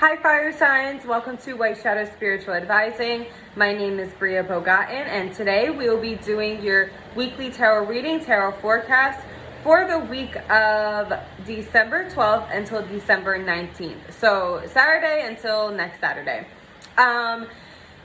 Hi fire signs, welcome to White Shadow Spiritual Advising. My name is BriaBogatin and today we will be doing your weekly tarot reading, tarot forecast for the week of December 12th until December 19th. So Saturday until next Saturday.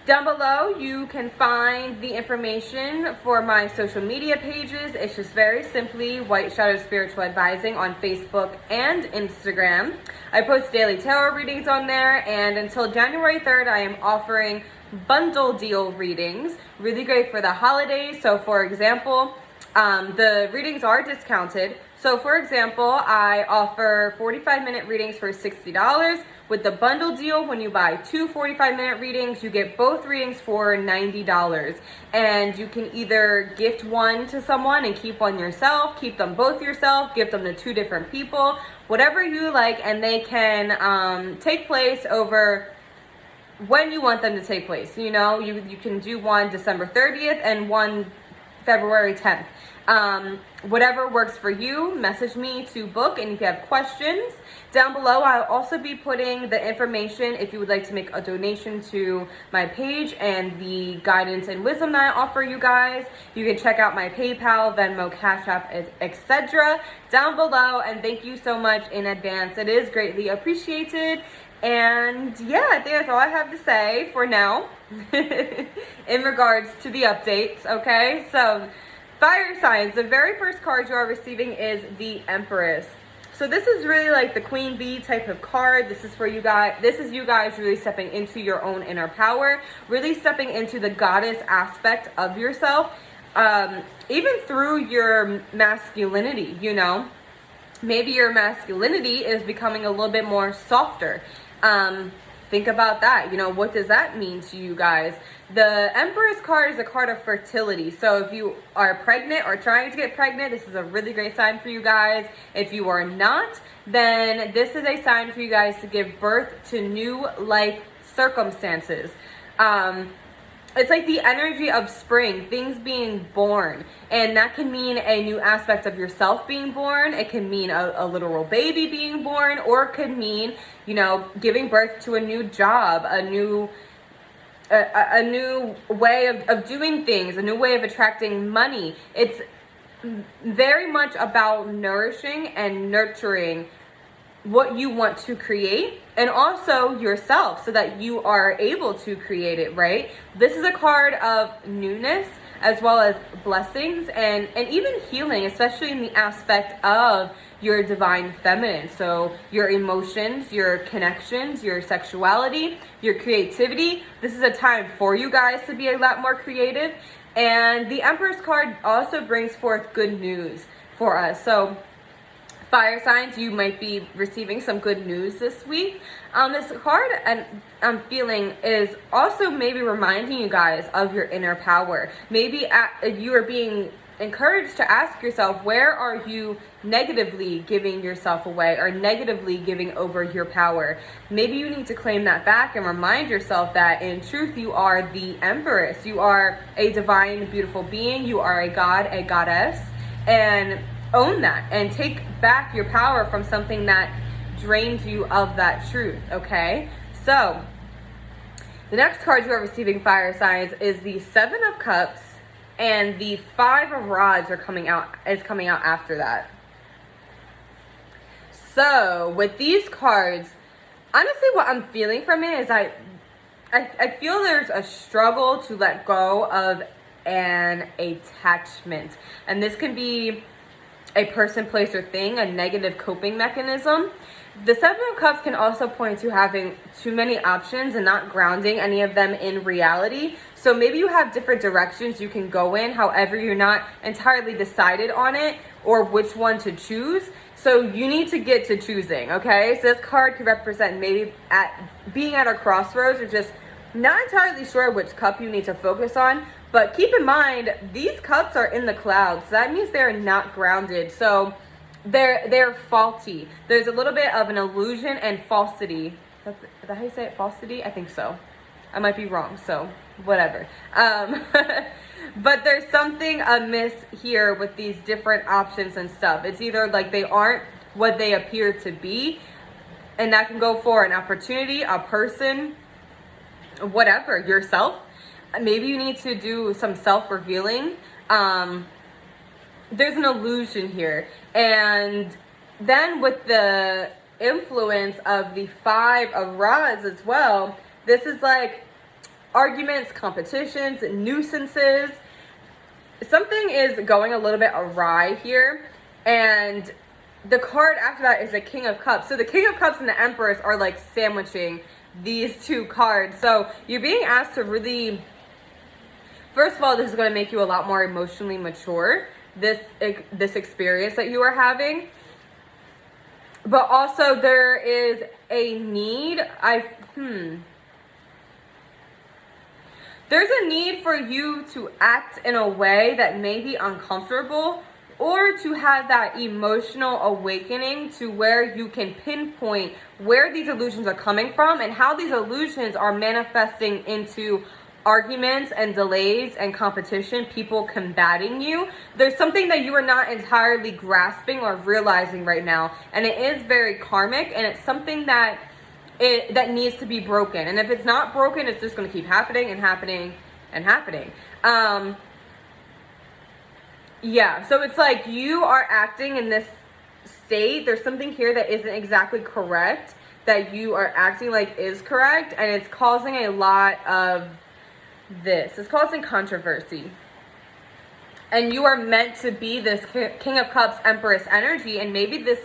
Down below, you can find the information for my social media pages. It's just very simply White Shadow Spiritual Advising on Facebook and Instagram. I post daily tarot readings on there, and until January 3rd, I am offering bundle deal readings. Really great for the holidays. So for example, the readings are discounted. So for example, I offer 45-minute readings for $60. With the bundle deal, when you buy two 45-minute readings, you get both readings for $90. And you can either gift one to someone and keep one yourself, keep them both yourself, gift them to two different people, whatever you like, and they can take place over when you want them to take place. You know, you can do one December 30th and one February 10th. Whatever works for you, message me to book. And if you have questions, down below I'll also be putting the information if you would like to make a donation to my page and the guidance and wisdom that I offer you guys. You can check out my PayPal, VENMO, CASHAPP, etc. down below, and thank you so much in advance. It is greatly appreciated. And yeah, I think that's all I have to say for now in regards to the updates. Okay, so fire signs, the very first card you are receiving is the Empress. So this is really like the Queen Bee type of card. This is for you guys. This is you guys really stepping into your own inner power, really stepping into the goddess aspect of yourself, even through your masculinity. You know, maybe your masculinity is becoming a little bit more softer. Think about that. You know, what does that mean to you guys? The Empress card is a card of fertility. So if you are pregnant or trying to get pregnant, this is a really great sign for you guys. If you are not, then this is a sign for you guys to give birth to new life circumstances. It's like the energy of spring, things being born. And that can mean a new aspect of yourself being born. It can mean a literal baby being born, or it could mean, you know, giving birth to a new job, a new way of doing things, a new way of attracting money. It's very much about nourishing and nurturing what you want to create, and also yourself, so that you are able to create it, right? This is a card of newness as well as blessings and even healing, especially in the aspect of your divine feminine. So your emotions, your connections, your sexuality, your creativity. This is a time for you guys to be a lot more creative. And the Empress card also brings forth good news for us. So fire signs, you might be receiving some good news this week. This card, and I'm feeling, is also maybe reminding you guys of your inner power. Maybe you are being encouraged to ask yourself, where are you negatively giving yourself away or negatively giving over your power? Maybe you need to claim that back and remind yourself that in truth you are the Empress. You are a divine, beautiful being. You are a god, a goddess, and own that and take back your power from something that drains you of that truth. Okay, so the next card you are receiving, fire signs, is the Seven of Cups, and the Five of Rods coming out after that. So with these cards, honestly, what I'm feeling from it is I feel there's a struggle to let go of an attachment, and this can be a person, place, or thing, a negative coping mechanism. The Seven of Cups can also point to having too many options and not grounding any of them in reality. So maybe you have different directions you can go in, however you're not entirely decided on it or which one to choose. So you need to get to choosing, okay? So this card could represent maybe being at a crossroads or just not entirely sure which cup you need to focus on. But keep in mind, these cups are in the clouds. So that means they're not grounded. So they're faulty. There's a little bit of an illusion and falsity. Is that how you say it? Falsity? I think so. I might be wrong, so whatever. But there's something amiss here with these different options and stuff. It's either like they aren't what they appear to be, And that can go for an opportunity, a person, whatever, yourself. Maybe you need to do some self-revealing. There's an illusion here. And then with the influence of the 5 of Rods as well, this is like arguments, competitions, nuisances. Something is going a little bit awry here. And the card after that is the King of Cups. So the King of Cups and the Empress are like sandwiching these 2 cards. So you're being asked to really, first of all, this is going to make you a lot more emotionally mature, this experience that you are having. But also there is a need, there's a need for you to act in a way that may be uncomfortable, or to have that emotional awakening to where you can pinpoint where these illusions are coming from and how these illusions are manifesting into arguments and delays and competition, people combating you. There's something that you are not entirely grasping or realizing right now, and it is very karmic, and it's something that needs to be broken. And if it's not broken, it's just going to keep happening and happening and happening. Yeah, so it's like you are acting in this state. There's something here that isn't exactly correct, that you are acting like is correct, and it's causing a lot of this. It's causing controversy. And you are meant to be this King of Cups, Empress energy, and maybe this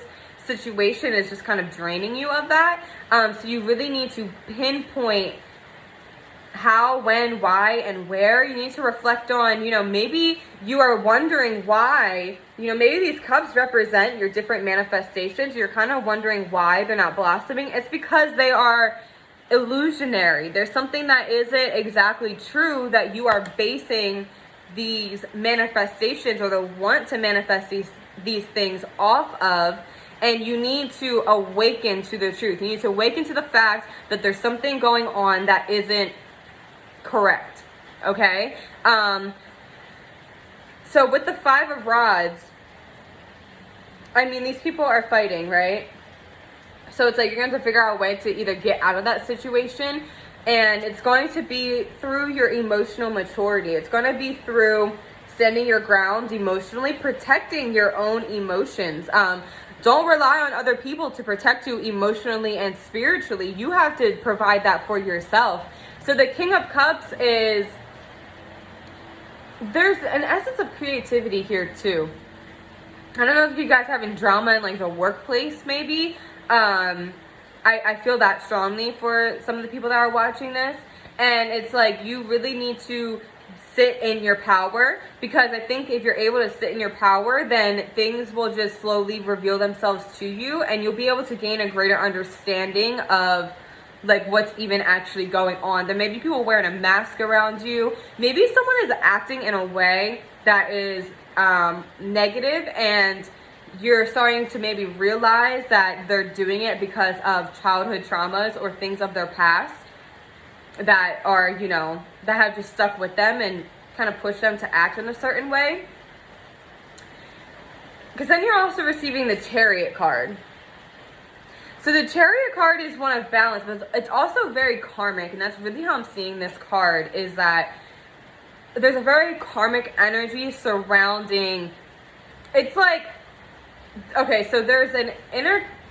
situation is just kind of draining you of that. So you really need to pinpoint how, when, why, and where. You need to reflect on, maybe you are wondering why, maybe these cups represent your different manifestations. You're kind of wondering why they're not blossoming. It's because they are illusionary. There's something that isn't exactly true that you are basing these manifestations, or the want to manifest these things off of. And you need to awaken to the truth. You need to awaken to the fact that there's something going on that isn't correct. Okay? So with the 5 of Rods, these people are fighting, right? So it's like you're going to have to figure out a way to either get out of that situation, and it's going to be through your emotional maturity. It's going to be through standing your ground emotionally, protecting your own emotions. Don't rely on other people to protect you emotionally and spiritually. You have to provide that for yourself. So the King of Cups is, there's an essence of creativity here too. I don't know if you guys having drama in like the workplace maybe. I feel that strongly for some of the people that are watching this. And it's like you really need to sit in your power, because I think if you're able to sit in your power, then things will just slowly reveal themselves to you, and you'll be able to gain a greater understanding of like what's even actually going on. There may be people wearing a mask around you. Maybe someone is acting in a way that is negative, and you're starting to maybe realize that they're doing it because of childhood traumas or things of their past that are, that have just stuck with them and kind of push them to act in a certain way. Because then you're also receiving the Chariot card. So the Chariot card is one of balance, but it's also very karmic, and that's really how I'm seeing this card, is that there's a very karmic energy surrounding, it's like, okay, so there's an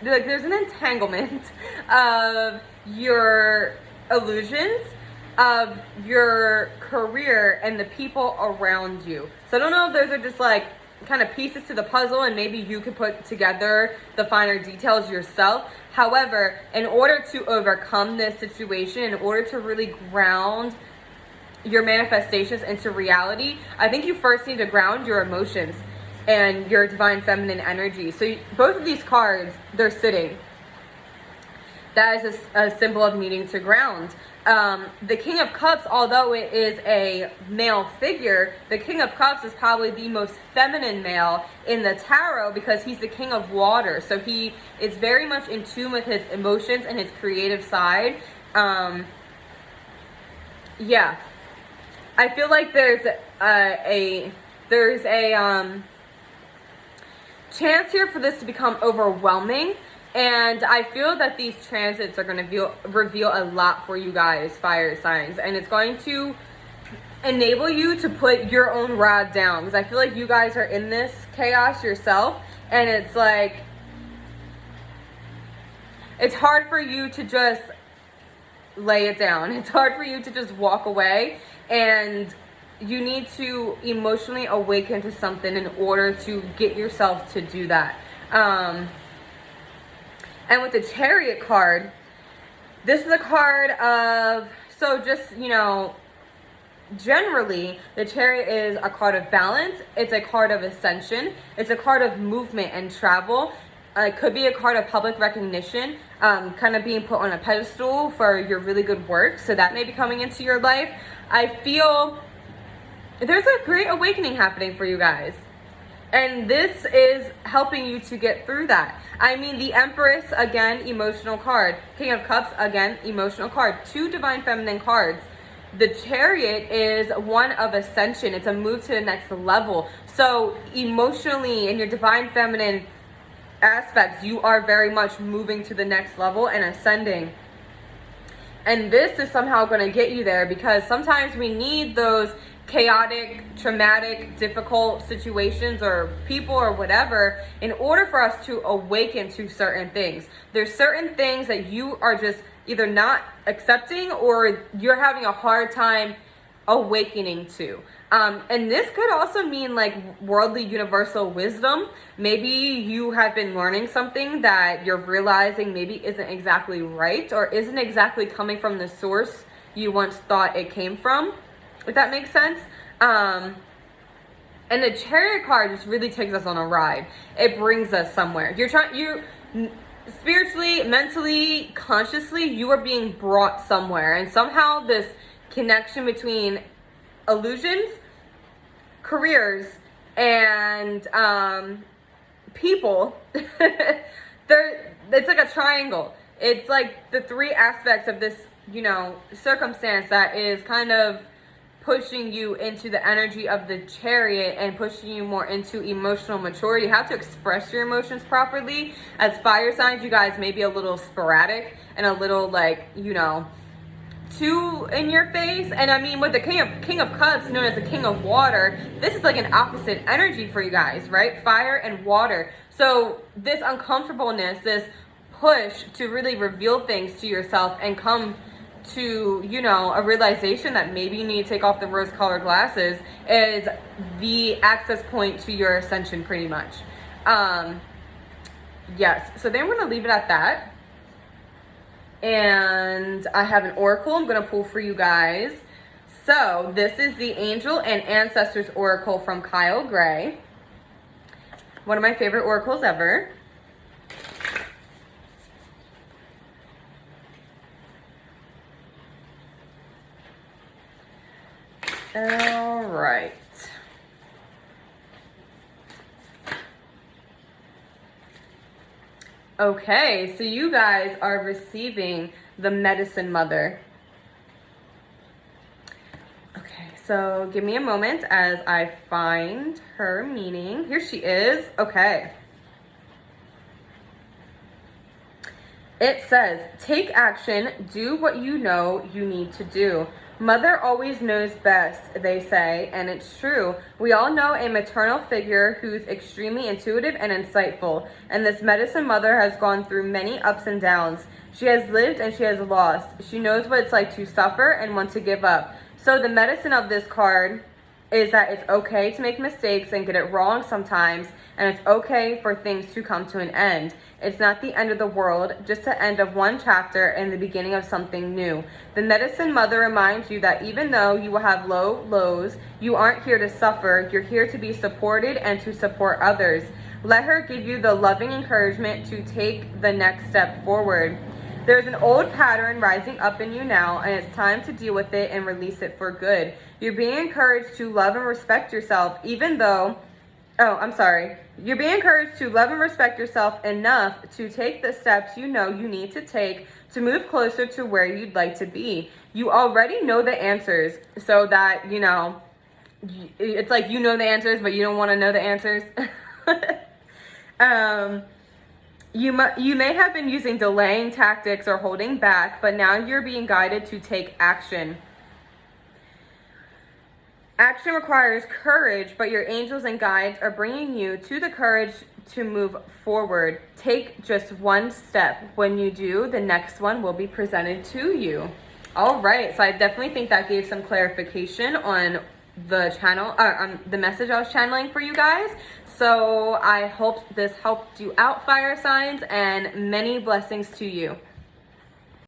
there's an entanglement of your illusions, of your career, and the people around you. So I don't know if those are just like kind of pieces to the puzzle, and maybe you could put together the finer details yourself. However, in order to overcome this situation, in order to really ground your manifestations into reality, I think you first need to ground your emotions and your divine feminine energy. So both of these cards, they're sitting. That is a symbol of needing to ground. The King of Cups, although it is a male figure, the King of Cups is probably the most feminine male in the tarot, because he's the king of water. So he is very much in tune with his emotions and his creative side. Yeah. I feel like there's a chance here for this to become overwhelming, And I feel that these transits are going to reveal a lot for you guys, fire signs. And it's going to enable you to put your own rod down. Because I feel like you guys are in this chaos yourself. And it's like, it's hard for you to just lay it down. It's hard for you to just walk away. And you need to emotionally awaken to something in order to get yourself to do that. And with the Chariot card, this is a card of, so just, you know, generally, the Chariot is a card of balance. It's a card of ascension. It's a card of movement and travel. It could be a card of public recognition, kind of being put on a pedestal for your really good work. So that may be coming into your life. I feel there's a great awakening happening for you guys. And this is helping you to get through that. I mean, the Empress, again, emotional card. King of Cups, again, emotional card. Two Divine Feminine cards. The Chariot is one of ascension. It's a move to the next level. So emotionally, in your Divine Feminine aspects, you are very much moving to the next level and ascending. And this is somehow going to get you there, because sometimes we need those chaotic, traumatic, difficult situations or people or whatever in order for us to awaken to certain things. There's certain things that you are just either not accepting or you're having a hard time awakening to. And this could also mean like worldly universal wisdom. Maybe you have been learning something that you're realizing maybe isn't exactly right or isn't exactly coming from the source you once thought it came from, if that makes sense. And the Chariot card just really takes us on a ride. It brings us somewhere. You spiritually, mentally, consciously, you are being brought somewhere. And somehow this connection between illusions, careers, and people, it's like a triangle. It's like the three aspects of this, you know, circumstance that is kind of pushing you into the energy of the Chariot and pushing you more into emotional maturity, how to express your emotions properly. As fire signs, you guys may be a little sporadic and a little like, you know, too in your face. And I mean, with the King of Cups, known as the King of Water, this is like an opposite energy for you guys, right? Fire and water. So this uncomfortableness, this push to really reveal things to yourself and come to, you know, a realization that maybe you need to take off the rose-colored glasses is the access point to your ascension, pretty much. Yes, so then we're going to leave it at that. And I have an oracle I'm going to pull for you guys. So this is the Angel and Ancestors Oracle from Kyle Gray. One of my favorite oracles ever. All right. Okay, so you guys are receiving the Medicine Mother. Okay, so give me a moment as I find her meaning. Here she is. Okay. It says, take action, do what you know you need to do. Mother always knows best, they say, and it's true. We all know a maternal figure who's extremely intuitive and insightful, and this Medicine Mother has gone through many ups and downs. She has lived and she has lost. She knows what it's like to suffer and want to give up. So the medicine of this card is that it's okay to make mistakes and get it wrong sometimes, and it's okay for things to come to an end. It's not the end of the world, just the end of one chapter and the beginning of something new. The Medicine Mother reminds you that even though you will have lows, you aren't here to suffer. You're here to be supported and to support others. Let her give you the loving encouragement to take the next step forward. There's an old pattern rising up in you now, and it's time to deal with it and release it for good. You're being encouraged to love and respect yourself, even though... You're being encouraged to love and respect yourself enough to take the steps you know you need to take to move closer to where you'd like to be. You already know the answers, so that, you know, it's like you know the answers, but you don't want to know the answers. You may have been using delaying tactics or holding back, but now you're being guided to take action. Action requires courage, but your angels and guides are bringing you to the courage to move forward. Take just one step. When you do, the next one will be presented to you. All right, so I definitely think that gave some clarification on the channel, on the message I was channeling for you guys. So I hope this helped you out, fire signs, and many blessings to you.